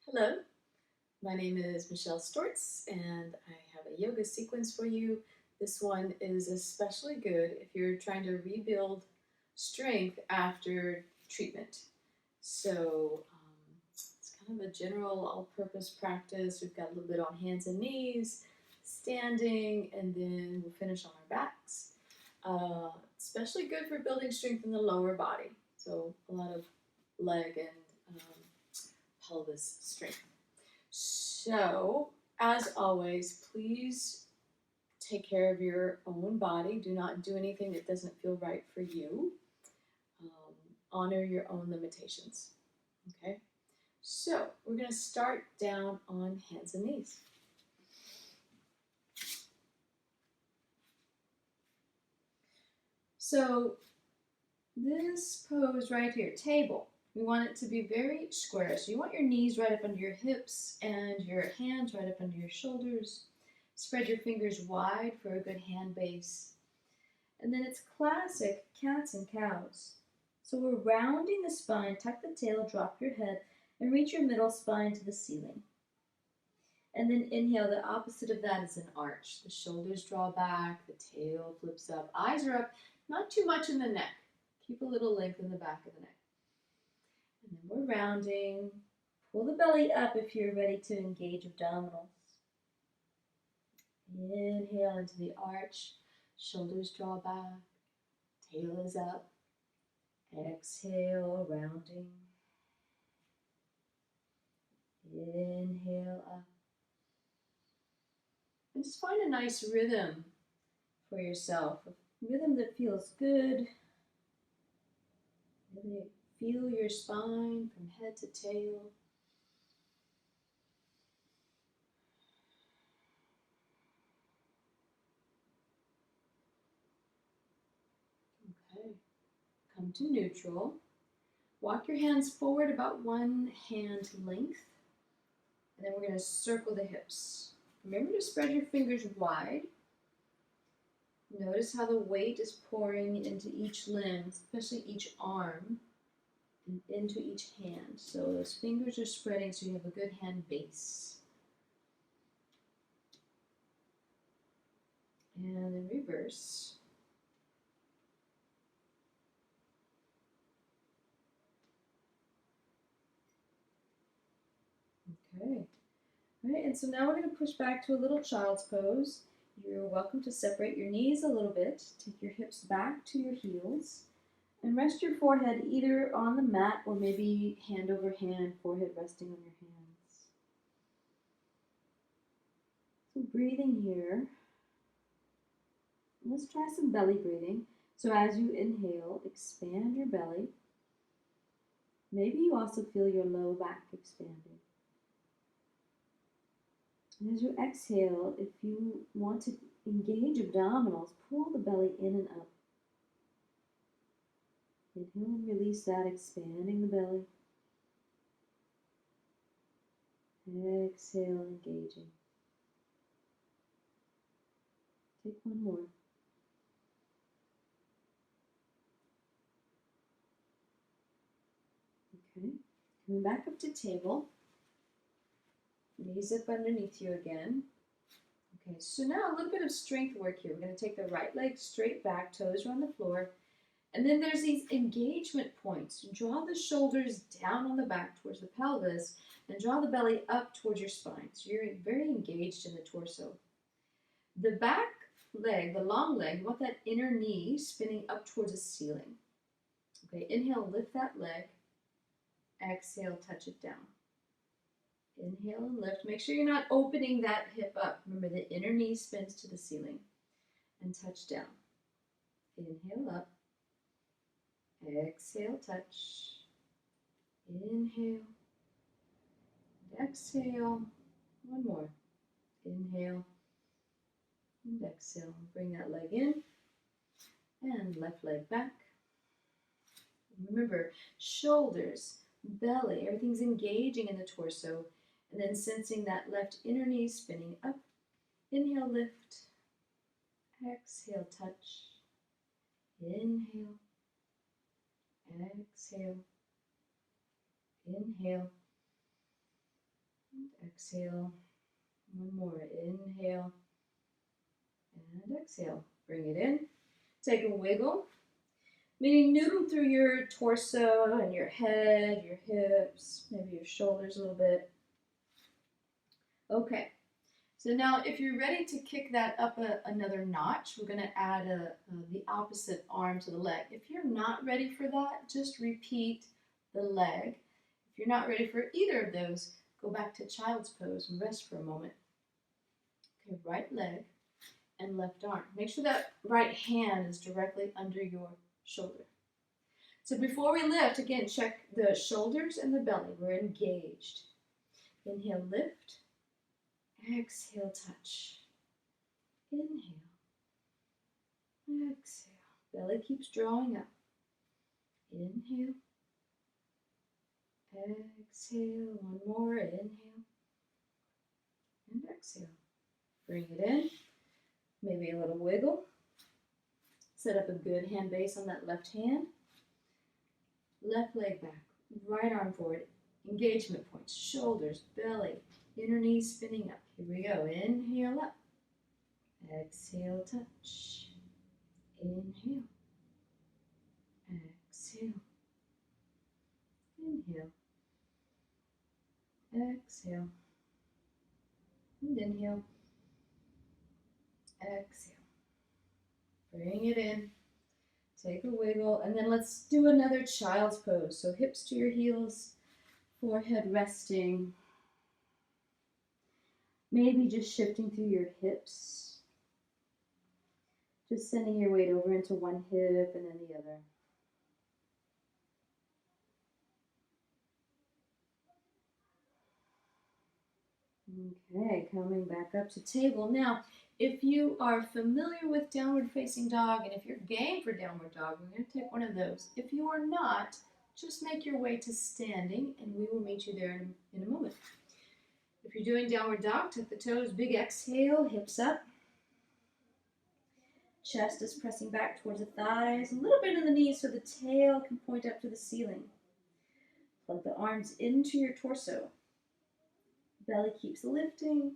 Hello, my name is Michelle Stortz, and I have a yoga sequence for you. This one is especially good if you're trying to rebuild strength after treatment. It's kind of a general all purpose practice. We've got a little bit on hands and knees, standing, and then we'll finish on our backs. Especially good for building strength in the lower body. So, a lot of leg and pelvis strength. So, as always, please take care of your own body. Do not do anything that doesn't feel right for you. Um, Honor your own limitations. Okay? So, we're going to start down on hands and knees. So, this pose right here, table, we want it to be very square. So, you want your knees right up under your hips and your hands right up under your shoulders. Spread your fingers wide for a good hand base. And then it's classic cats and cows. So we're rounding the spine, tuck the tail, drop your head, and reach your middle spine to the ceiling. And then inhale, the opposite of that is an arch. The shoulders draw back, the tail flips up, eyes are up, not too much in the neck. Keep a little length in the back of the neck. And then we're rounding. Pull the belly up if you're ready to engage abdominals. Inhale into the arch, shoulders draw back, tail is up. Exhale, rounding. Inhale up. And just find a nice rhythm for yourself, a rhythm that feels good. Really feel your spine from head to tail. Okay, come to neutral. Walk your hands forward about 1 hand length. And then we're going to circle the hips. Remember to spread your fingers wide. Notice how the weight is pouring into each limb, especially each arm, and into each hand. So those fingers are spreading so you have a good hand base. And then reverse. Okay. All right, and so now we're going to push back to a little child's pose. You're welcome to separate your knees a little bit. Take your hips back to your heels. And rest your forehead either on the mat or maybe hand over hand, forehead resting on your hands. So breathing here. Let's try some belly breathing. So as you inhale, expand your belly. Maybe you also feel your low back expanding. And as you exhale, if you want to engage abdominals, pull the belly in and up. Inhale and release that, expanding the belly. Exhale, engaging. Take one more. Okay, coming back up to table. Knees up underneath you again. Okay, so now a little bit of strength work here. We're going to take the right leg straight back, toes are on the floor. And then there's these engagement points. Draw the shoulders down on the back towards the pelvis and draw the belly up towards your spine. So you're very engaged in the torso. The back leg, the long leg, you want that inner knee spinning up towards the ceiling. Okay, inhale, lift that leg. Exhale, touch it down. Inhale and lift. Make sure you're not opening that hip up. Remember, the inner knee spins to the ceiling. And touch down. Inhale up. Exhale, touch. Inhale. And exhale. One more. Inhale. And exhale. Bring that leg in. And left leg back. Remember, shoulders, belly, everything's engaging in the torso. And then sensing that left inner knee spinning up. Inhale, lift. Exhale, touch. Inhale. Exhale. Inhale. And exhale. One more. Inhale. And exhale. Bring it in. Take a wiggle. Meaning noodle through your torso and your head, your hips, maybe your shoulders a little bit. Okay. So now if you're ready to kick that up another notch, we're going to add the opposite arm to the leg. If you're not ready for that, just repeat the leg. If you're not ready for either of those, go back to child's pose and rest for a moment. Okay, right leg and left arm. Make sure that right hand is directly under your shoulder. So before we lift, again, check the shoulders and the belly. We're engaged. Inhale, lift. Exhale, touch. Inhale. Exhale. Belly keeps drawing up. Inhale. Exhale. One more. Inhale. And exhale. Bring it in. Maybe a little wiggle. Set up a good hand base on that left hand. Left leg back. Right arm forward. Engagement points. Shoulders, belly. Inner knee spinning up. Here we go. Inhale up. Exhale, touch. Inhale. Exhale. Inhale. Exhale. And inhale. Exhale. Bring it in. Take a wiggle. And then let's do another child's pose. So hips to your heels. Forehead resting. Maybe just shifting through your hips. Just sending your weight over into one hip and then the other. Okay, coming back up to table. Now, if you are familiar with downward facing dog and if you're game for downward dog, we're going to take one of those. If you are not, just make your way to standing and we will meet you there in a moment. If you're doing downward dog, tuck the toes, big exhale, hips up. Chest is pressing back towards the thighs, a little bit in the knees so the tail can point up to the ceiling. Plug the arms into your torso. Belly keeps lifting.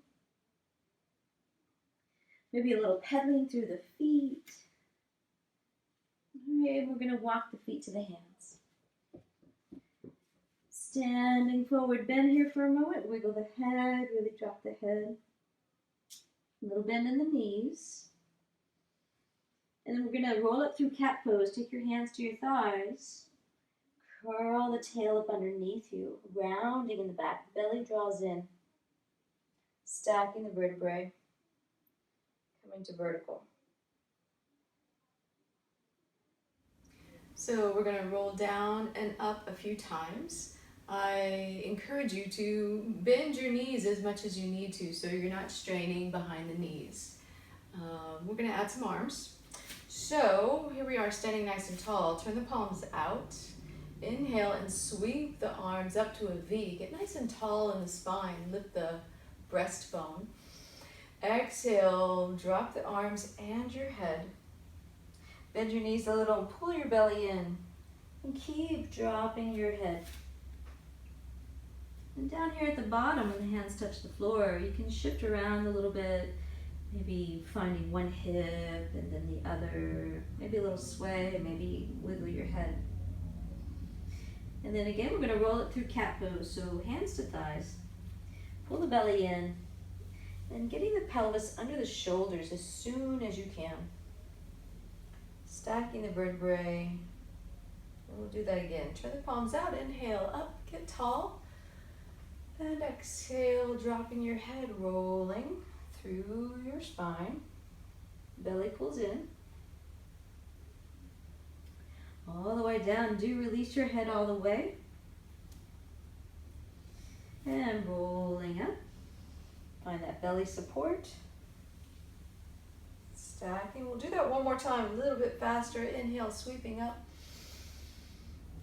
Maybe a little pedaling through the feet. Okay, we're going to walk the feet to the hands. Standing forward, bend here for a moment. Wiggle the head, really drop the head. A little bend in the knees. And then we're going to roll up through cat pose. Take your hands to your thighs. Curl the tail up underneath you, rounding in the back. The belly draws in. Stacking the vertebrae. Coming to vertical. So we're going to roll down and up a few times. I encourage you to bend your knees as much as you need to so you're not straining behind the knees. We're going to add some arms. So here we are standing nice and tall. Turn the palms out. Inhale and sweep the arms up to a V. Get nice and tall in the spine. Lift the breastbone. Exhale, drop the arms and your head. Bend your knees a little and pull your belly in. And keep dropping your head. And down here at the bottom, when the hands touch the floor, you can shift around a little bit. Maybe finding one hip and then the other. Maybe a little sway, maybe wiggle your head. And then again, we're going to roll it through cat pose. So hands to thighs. Pull the belly in. And getting the pelvis under the shoulders as soon as you can. Stacking the vertebrae. And we'll do that again. Turn the palms out. Inhale up. Get tall. And exhale, dropping your head, rolling through your spine. Belly pulls in. All the way down. Do release your head all the way. And rolling up. Find that belly support. Stacking. We'll do that one more time, a little bit faster. Inhale, sweeping up.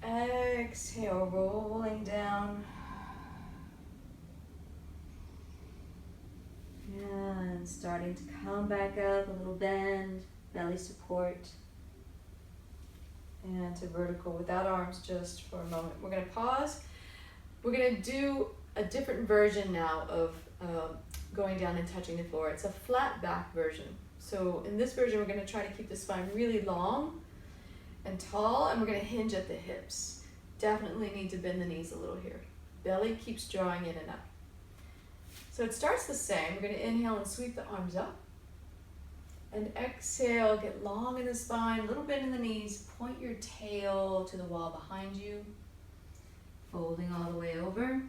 Exhale, rolling down. And starting to come back up, a little bend, belly support. And to vertical without arms just for a moment. We're going to pause. We're going to do a different version now of going down and touching the floor. It's a flat back version. So in this version, we're going to try to keep the spine really long and tall, and we're going to hinge at the hips. Definitely need to bend the knees a little here. Belly keeps drawing in and up. So it starts the same. We're going to inhale and sweep the arms up. And exhale, get long in the spine, little bend in the knees. Point your tail to the wall behind you. Folding all the way over.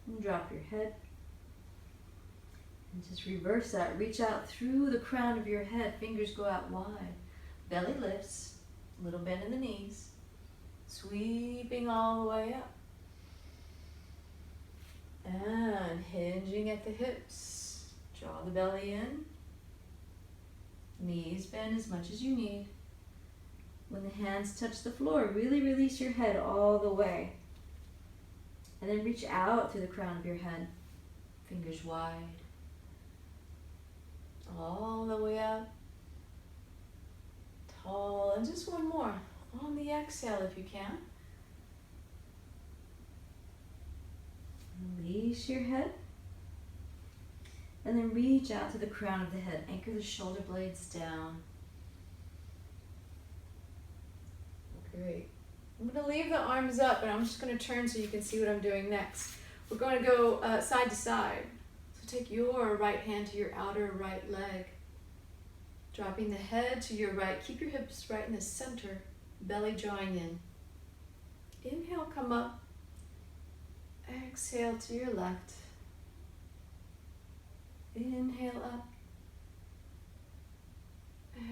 And drop your head. And just reverse that. Reach out through the crown of your head. Fingers go out wide. Belly lifts. Little bend in the knees. Sweeping all the way up. And hinging at the hips. Draw the belly in. Knees bend as much as you need. When the hands touch the floor, really release your head all the way. And then reach out through the crown of your head. Fingers wide. All the way up. Tall. And just one more. On the exhale if you can. Release your head. And then reach out to the crown of the head. Anchor the shoulder blades down. Great. I'm going to leave the arms up, and I'm just going to turn so you can see what I'm doing next. We're going to go side to side. So take your right hand to your outer right leg. Dropping the head to your right. Keep your hips right in the center. Belly drawing in. Inhale, come up. Exhale to your left. Inhale up.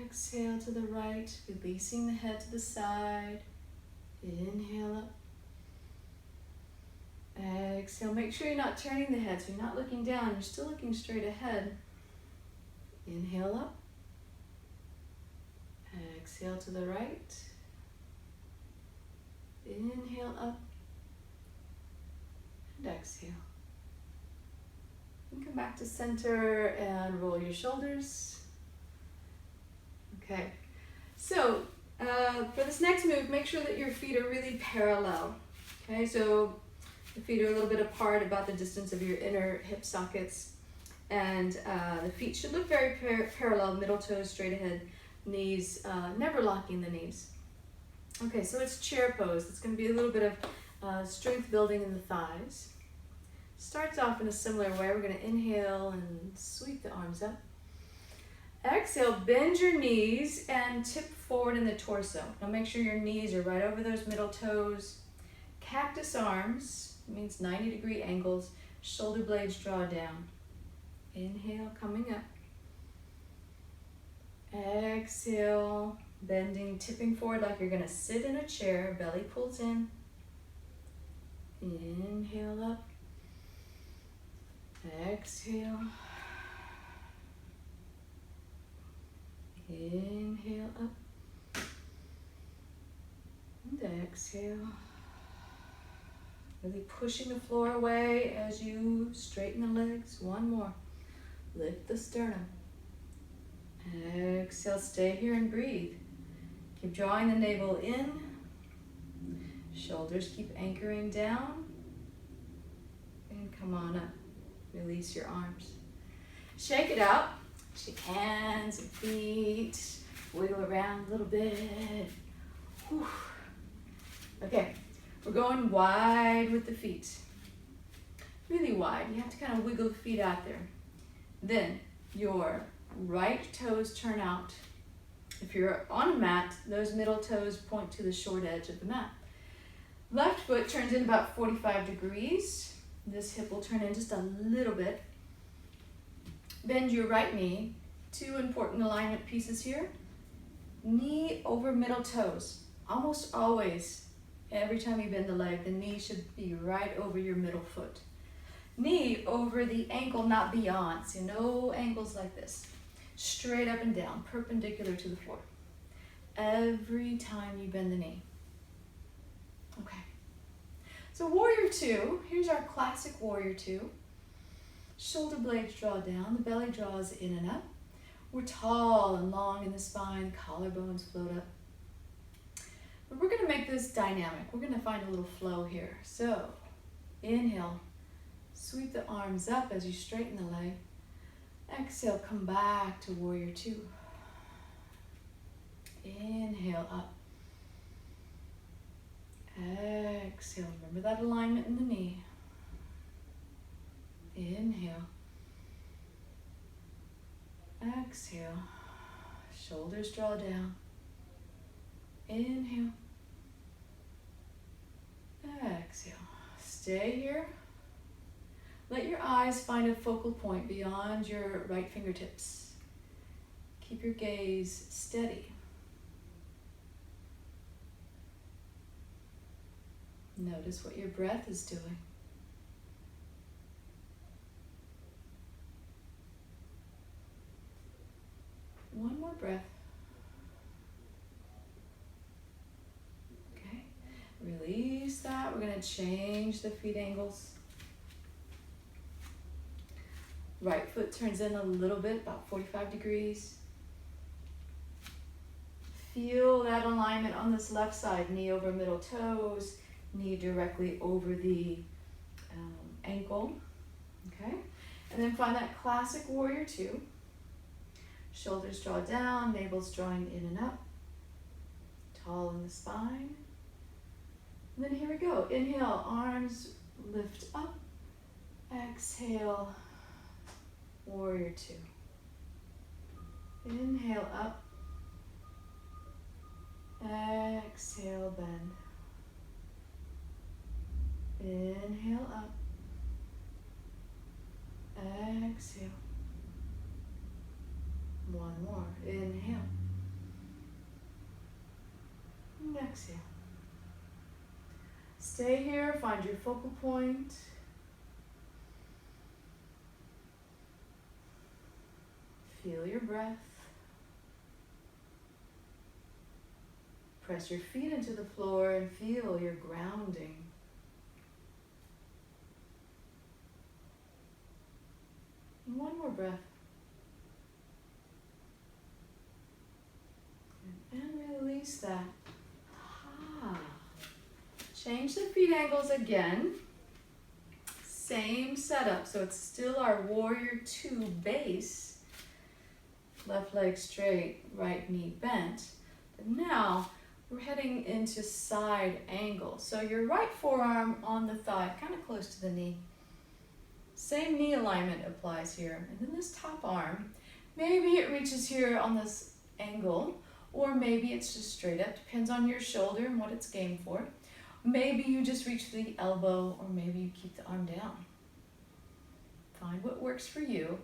Exhale to the right, releasing the head to the side. Inhale up. Exhale. Make sure you're not turning the head, so you're not looking down. You're still looking straight ahead. Inhale up. Exhale to the right. Inhale up. And exhale. And come back to center and roll your shoulders. Okay, so for this next move, make sure that your feet are really parallel. Okay, so the feet are a little bit apart, about the distance of your inner hip sockets. And the feet should look very parallel, middle toes straight ahead, knees, never locking the knees. Okay, so it's chair pose. It's going to be a little bit of strength building in the thighs. Starts off in a similar way. We're going to inhale and sweep the arms up. Exhale, bend your knees and tip forward in the torso. Now make sure your knees are right over those middle toes. Cactus arms, means 90-degree angles. Shoulder blades draw down. Inhale, coming up. Exhale, bending, tipping forward like you're going to sit in a chair. Belly pulls in. Inhale up. Exhale. Inhale up. And exhale. Really pushing the floor away as you straighten the legs. One more. Lift the sternum. Exhale, stay here and breathe. Keep drawing the navel in. Shoulders keep anchoring down. And come on up. Release your arms. Shake it out. Shake hands and feet. Wiggle around a little bit. Whew. Okay, we're going wide with the feet. Really wide. You have to kind of wiggle the feet out there. Then your right toes turn out. If you're on a mat, those middle toes point to the short edge of the mat. Left foot turns in about 45 degrees. This hip will turn in just a little bit. Bend your right knee. Two important alignment pieces here. Knee over middle toes. Almost always, every time you bend the leg, the knee should be right over your middle foot. Knee over the ankle, not beyond. So no angles like this. Straight up and down, perpendicular to the floor. Every time you bend the knee. Okay. So warrior two, here's our classic warrior two. Shoulder blades draw down, the belly draws in and up. We're tall and long in the spine, collarbones float up. But we're gonna make this dynamic. We're gonna find a little flow here. So, inhale, Sweep the arms up as you straighten the leg. Exhale, come back to warrior two. Inhale up. Exhale, remember that alignment in the knee. Inhale. Exhale. Shoulders draw down. Inhale. Exhale. Stay here. Let your eyes find a focal point beyond your right fingertips. Keep your gaze steady. Notice what your breath is doing. One more breath. Okay, release that. We're going to change the feet angles. Right foot turns in a little bit, about 45 degrees. Feel that alignment on this left side, knee over middle toes, knee directly over the ankle, okay? And then find that classic warrior two. Shoulders draw down, navel's drawing in and up, tall in the spine. And then here we go, inhale, arms lift up, exhale, warrior two. Inhale up, exhale, bend. Inhale up, exhale. One more, inhale, and exhale. Stay here, find your focal point. Feel your breath. Press your feet into the floor and feel your grounding. And one more breath. And release that. Ah. Change the feet angles again. Same setup, so it's still our warrior two base. Left leg straight, right knee bent. But now we're heading into side angle. So your right forearm on the thigh, kind of close to the knee. Same knee alignment applies here. And then this top arm, maybe it reaches here on this angle, or maybe it's just straight up, depends on your shoulder and what it's game for. Maybe you just reach the elbow, or maybe you keep the arm down. Find what works for you.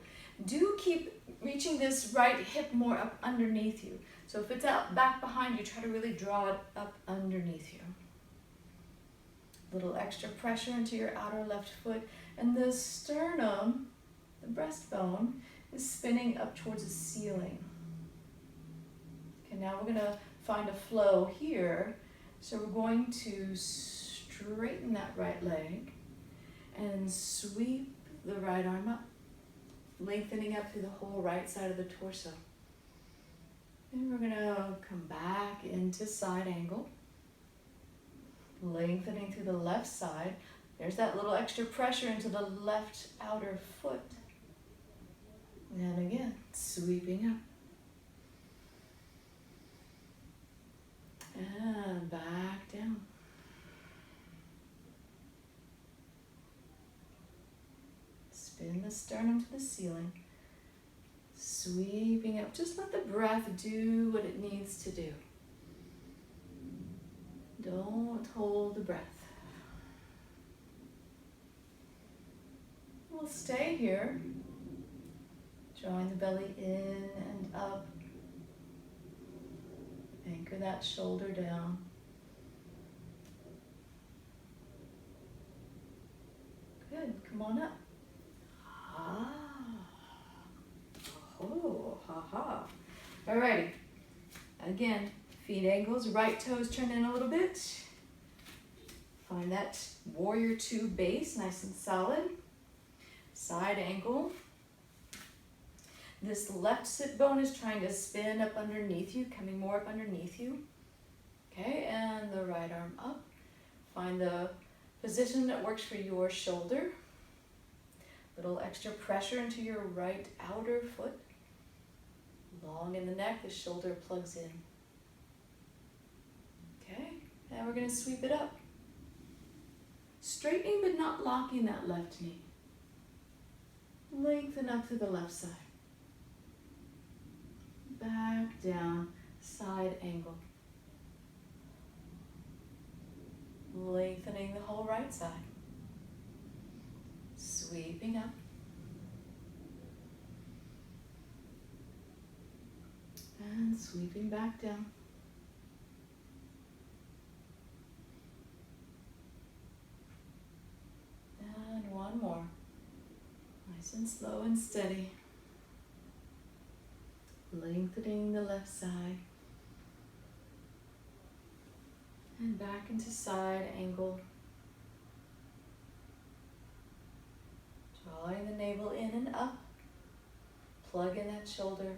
Do keep reaching this right hip more up underneath you. So if it's out back behind you, try to really draw it up underneath you. Little extra pressure into your outer left foot, and the sternum, the breastbone, is spinning up towards the ceiling. Okay, now we're gonna find a flow here. So we're going to straighten that right leg and sweep the right arm up, lengthening up through the whole right side of the torso. And we're gonna come back into side angle, lengthening through the left side. There's that little extra pressure into the left outer foot. And again, sweeping up. And back down. Spin the sternum to the ceiling. Sweeping up. Just let the breath do what it needs to do. Don't hold the breath. We'll stay here. Drawing the belly in and up. Anchor that shoulder down. Good, come on up. Ah. Oh, ha ha. Alrighty. Again, feet angles, right toes turn in a little bit. Find that warrior two base, nice and solid. Side angle. This left sit bone is trying to spin up underneath you, coming more up underneath you. Okay, and the right arm up. Find the position that works for your shoulder. Little extra pressure into your right outer foot. Long in the neck, the shoulder plugs in. Okay, now we're going to sweep it up. Straightening but not locking that left knee. Lengthen up to the left side. Back down, side angle. Lengthening the whole right side. Sweeping up. And sweeping back down. And one more. Nice and slow and steady. Lengthening the left side. And back into side angle. Drawing the navel in and up. Plug in that shoulder.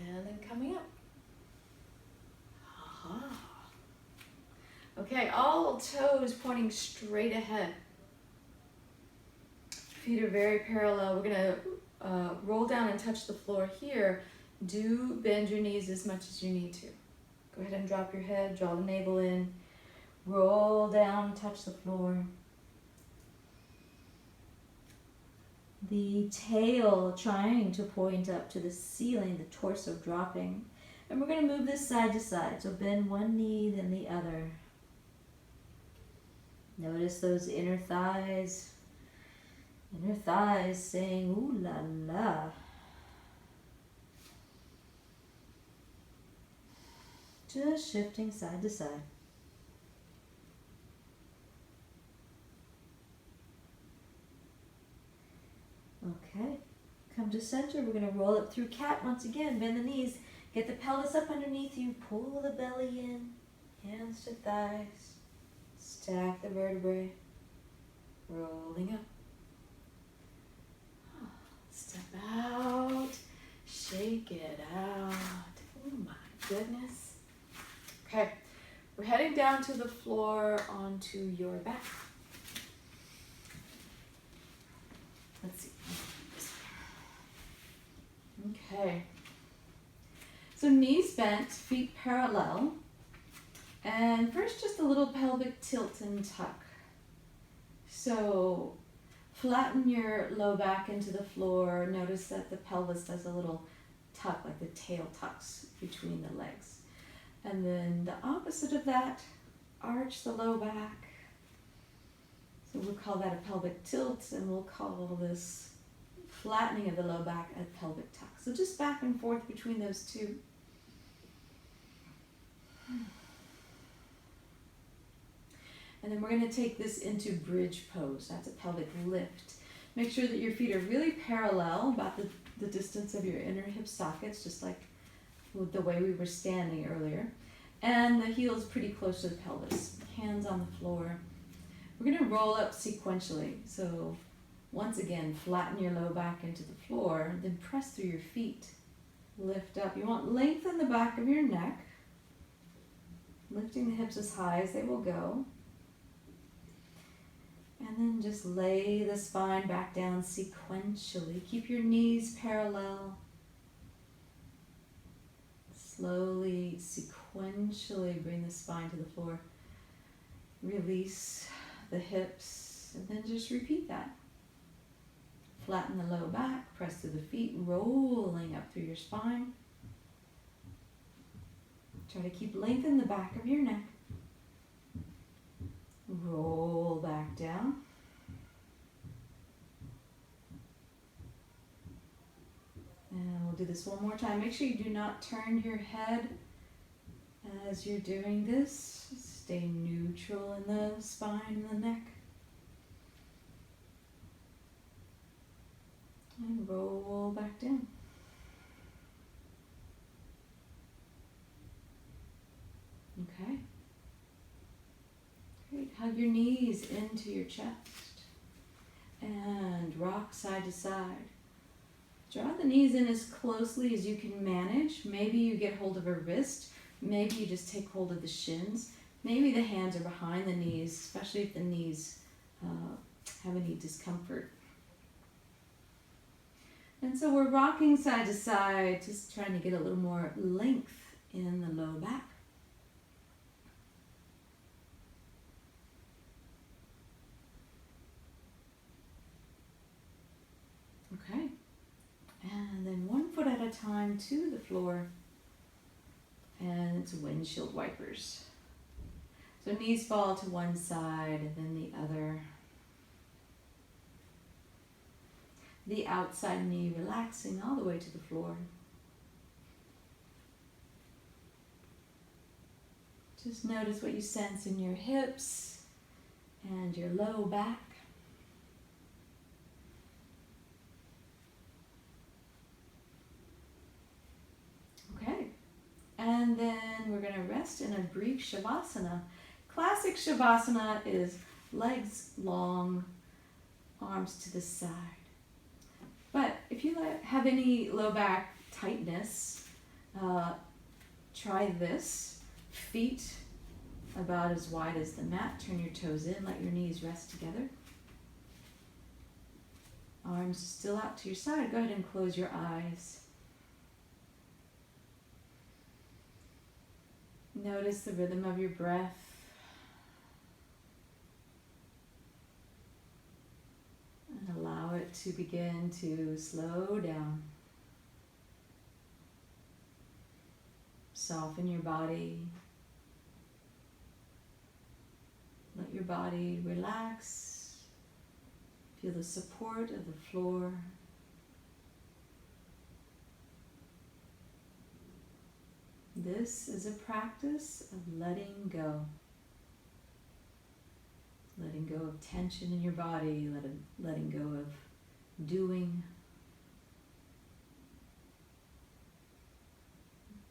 And then coming up. Aha. Okay, all toes pointing straight ahead. Feet are very parallel. We're gonna roll down and touch the floor here. Do bend your knees as much as you need to. Go ahead and drop your head, draw the navel in, roll down, touch the floor. The tail trying to point up to the ceiling, the torso dropping. And we're going to move this side to side. So bend one knee, then the other. Notice those inner thighs. Inner thighs saying, ooh la la. Just shifting side to side. Okay, come to center. We're going to roll up through cat once again. Bend the knees. Get the pelvis up underneath you. Pull the belly in. Hands to thighs. Stack the vertebrae. Rolling up. Step out. Shake it out. Oh my goodness. Okay, we're heading down to the floor onto your back. Let's see. Okay. So knees bent, feet parallel. And first just a little pelvic tilt and tuck. So flatten your low back into the floor. Notice that the pelvis does a little tuck, like the tail tucks between the legs. And then the opposite of that, arch the low back. So we'll call that a pelvic tilt, and we'll call this flattening of the low back a pelvic tuck. So just back and forth between those two. And then we're going to take this into bridge pose. That's a pelvic lift. Make sure that your feet are really parallel, about the distance of your inner hip sockets, just like with the way we were standing earlier. And the heels pretty close to the pelvis. Hands on the floor. We're going to roll up sequentially. So once again, flatten your low back into the floor, then press through your feet. Lift up. You want length in the back of your neck. Lifting the hips as high as they will go. And then just lay the spine back down sequentially. Keep your knees parallel. Slowly, sequentially bring the spine to the floor. Release the hips, and then just repeat that. Flatten the low back, press through the feet, rolling up through your spine. Try to keep length in the back of your neck. Roll back down. And we'll do this one more time. Make sure you do not turn your head as you're doing this. Stay neutral in the spine and the neck. And roll back down. Okay. Great. Hug your knees into your chest. And rock side to side. Draw the knees in as closely as you can manage. Maybe you get hold of a wrist. Maybe you just take hold of the shins. Maybe the hands are behind the knees, especially if the knees have any discomfort. And so we're rocking side to side, just trying to get a little more length in the low back. Okay. And then 1 foot at a time to the floor. And it's windshield wipers. So knees fall to one side and then the other. The outside knee relaxing all the way to the floor. Just notice what you sense in your hips and your low back. Okay, and then we're going to rest in a brief Shavasana. Classic Shavasana is legs long, arms to the side. But if you have any low back tightness, try this. Feet about as wide as the mat. Turn your toes in, let your knees rest together. Arms still out to your side. Go ahead and close your eyes. Notice the rhythm of your breath. And allow it to begin to slow down. Soften your body. Let your body relax. Feel the support of the floor. This is a practice of letting go. Letting go of tension in your body, letting go of doing.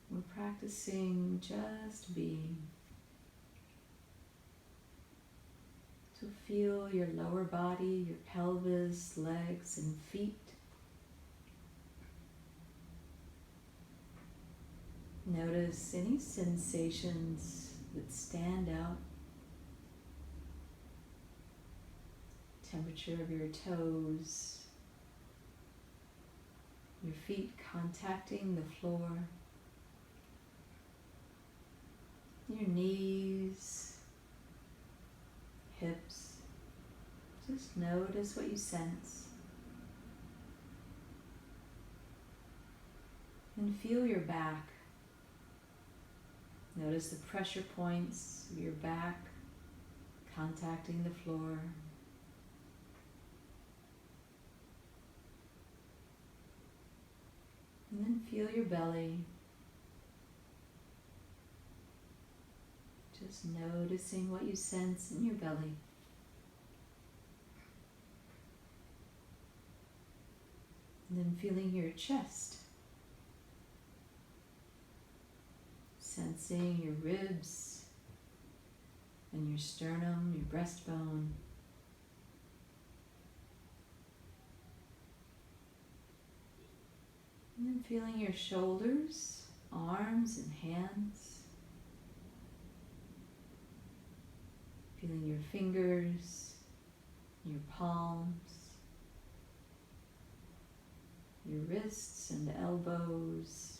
We're practicing just being. So feel your lower body, your pelvis, legs, and feet. Notice any sensations that stand out. Temperature of your toes, your feet contacting the floor, your knees, hips. Just notice what you sense. And feel your back. Notice the pressure points of your back contacting the floor. And then feel your belly. Just noticing what you sense in your belly. And then feeling your chest. Sensing your ribs and your sternum, your breastbone. And then feeling your shoulders, arms, and hands. Feeling your fingers, your palms, your wrists and elbows.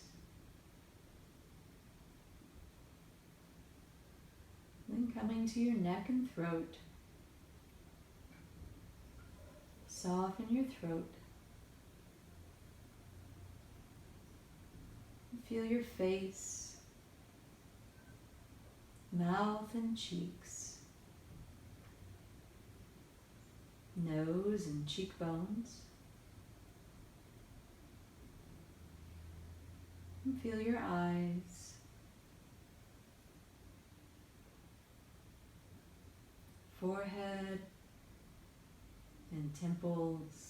Then coming to your neck and throat. Soften your throat. Feel your face, mouth and cheeks, nose and cheekbones. And feel your eyes, forehead and temples.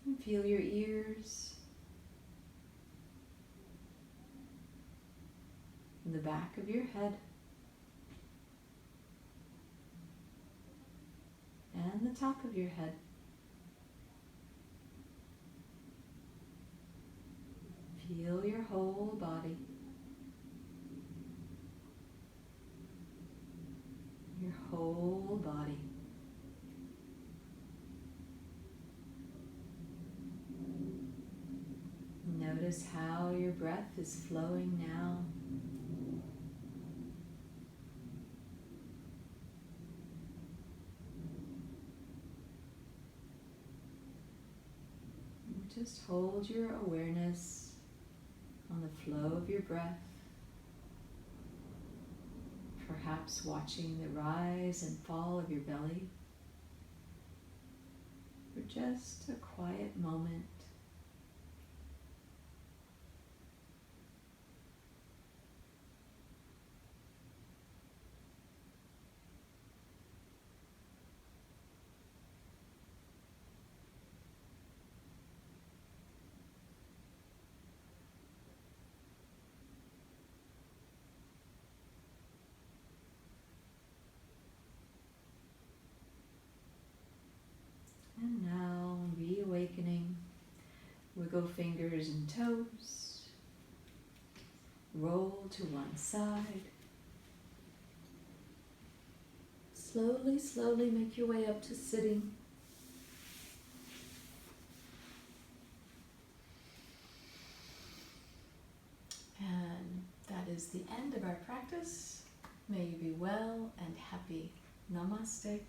And feel your ears, and the back of your head, and the top of your head. Feel your whole body. Your whole body. Notice how your breath is flowing now. Just hold your awareness on the flow of your breath, perhaps watching the rise and fall of your belly for just a quiet moment. And now, reawakening, wiggle fingers and toes, roll to one side. Slowly, slowly make your way up to sitting. And that is the end of our practice. May you be well and happy. Namaste.